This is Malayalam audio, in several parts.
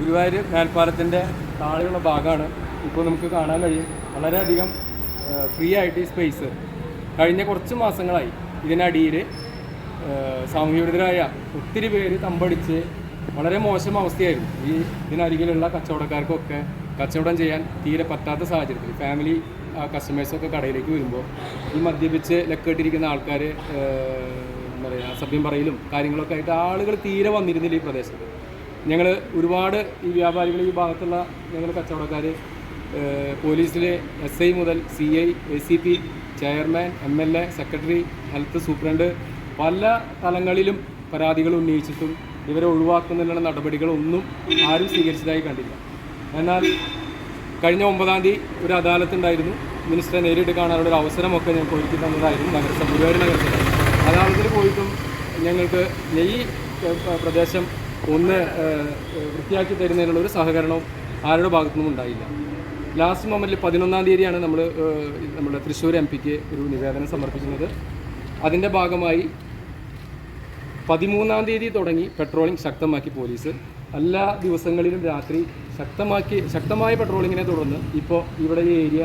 ഗുരുവായൂർ മേൽപ്പാലത്തിൻ്റെ താഴെയുള്ള ഭാഗമാണ് ഇപ്പോൾ നമുക്ക് കാണാൻ കഴിയും. വളരെയധികം ഫ്രീ ആയിട്ട് ഈ സ്പേസ് കഴിഞ്ഞ കുറച്ച് മാസങ്ങളായി ഇതിനടിയിൽ സാമൂഹ്യവിരുദ്ധരായ ഒത്തിരി പേര് തമ്പടിച്ച് വളരെ മോശം അവസ്ഥയായിരുന്നു. ഇതിനരികിലുള്ള കച്ചവടക്കാർക്കൊക്കെ കച്ചവടം ചെയ്യാൻ തീരെ പറ്റാത്ത സാഹചര്യത്തിൽ ഫാമിലി കസ്റ്റമേഴ്സൊക്കെ കടയിലേക്ക് വരുമ്പോൾ ഈ മദ്യപിച്ച് ലക്കേട്ടിരിക്കുന്ന ആൾക്കാർ എന്താ പറയുക അസഭ്യം പറയലും കാര്യങ്ങളൊക്കെ ആയിട്ട് ആളുകൾ തീരെ വന്നിരുന്നില്ല ഈ പ്രദേശത്ത്. ഞങ്ങൾ ഒരുപാട് ഈ വ്യാപാരികൾ ഈ ഭാഗത്തുള്ള ഞങ്ങൾ കച്ചവടക്കാർ പോലീസിലെ SI മുതൽ CI ACP chairman MLA secretary health superintendent പല തലങ്ങളിലും പരാതികൾ ഉന്നയിച്ചിട്ടും ഇവരെ ഒഴിവാക്കുന്നതിനുള്ള നടപടികളൊന്നും ആരും സ്വീകരിച്ചതായി കണ്ടില്ല. എന്നാൽ കഴിഞ്ഞ 9-ാം തീയതി ഒരു അദാലത്തുണ്ടായിരുന്നു. മിനിസ്റ്ററെ നേരിട്ട് കാണാനുള്ള ഒരു അവസരമൊക്കെ ഞങ്ങൾക്ക് ഒരുക്കി തന്നതായിരുന്നു ഗുരുവായൂർ നഗരസഭ. അദാലത്തിൽ പോയിട്ടും ഞങ്ങൾക്ക് ഈ പ്രദേശം ഒന്ന് വൃത്തിയാക്കി തരുന്നതിനുള്ള ഒരു സഹകരണവും ആരുടെ ഭാഗത്തുനിന്നും ഉണ്ടായില്ല. ലാസ്റ്റ് മൊമെൻറ്റിൽ 11-ാം തീയതിയാണ് നമ്മുടെ തൃശ്ശൂർ MP-ക്ക് ഒരു നിവേദനം സമർപ്പിക്കുന്നത്. അതിൻ്റെ ഭാഗമായി 13-ാം തീയതി തുടങ്ങി പെട്രോളിംഗ് ശക്തമാക്കി പോലീസ്. എല്ലാ ദിവസങ്ങളിലും രാത്രി ശക്തമായ പെട്രോളിങ്ങിനെ തുടർന്ന് ഇപ്പോൾ ഇവിടെ ഈ ഏരിയ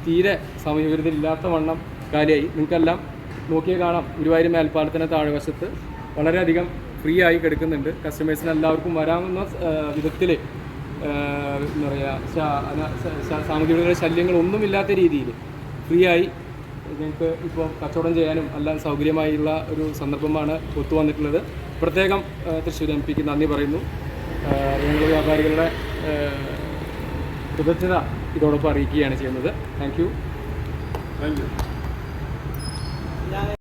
തീരെ സമയവിരുദ്ധമില്ലാത്ത വണ്ണം കാലിയായി. നിങ്ങൾക്കെല്ലാം നോക്കിയാൽ കാണാം, ഗുരുവായൂർ മേൽപ്പാലത്തിൻ്റെ താഴ്വശത്ത് വളരെയധികം ഫ്രീ ആയി കിടക്കുന്നുണ്ട്. കസ്റ്റമേഴ്സിന് എല്ലാവർക്കും വരാവുന്ന വിധത്തിൽ എന്താ പറയുക സാമൂഹിക ശല്യങ്ങളൊന്നുമില്ലാത്ത രീതിയിൽ ഫ്രീ ആയി ഞങ്ങൾക്ക് ഇപ്പോൾ കച്ചവടം ചെയ്യാനും എല്ലാം സൗകര്യമായുള്ള ഒരു സന്ദർഭമാണ് ഒത്തുവന്നിട്ടുള്ളത്. പ്രത്യേകം തൃശ്ശൂർ MP-ക്ക് നന്ദി പറയുന്നു. ഞങ്ങൾ വ്യാപാരികളുടെ കൃതജ്ഞത ഇതോടൊപ്പം അറിയിക്കുകയാണ് ചെയ്യുന്നത്. Thank you.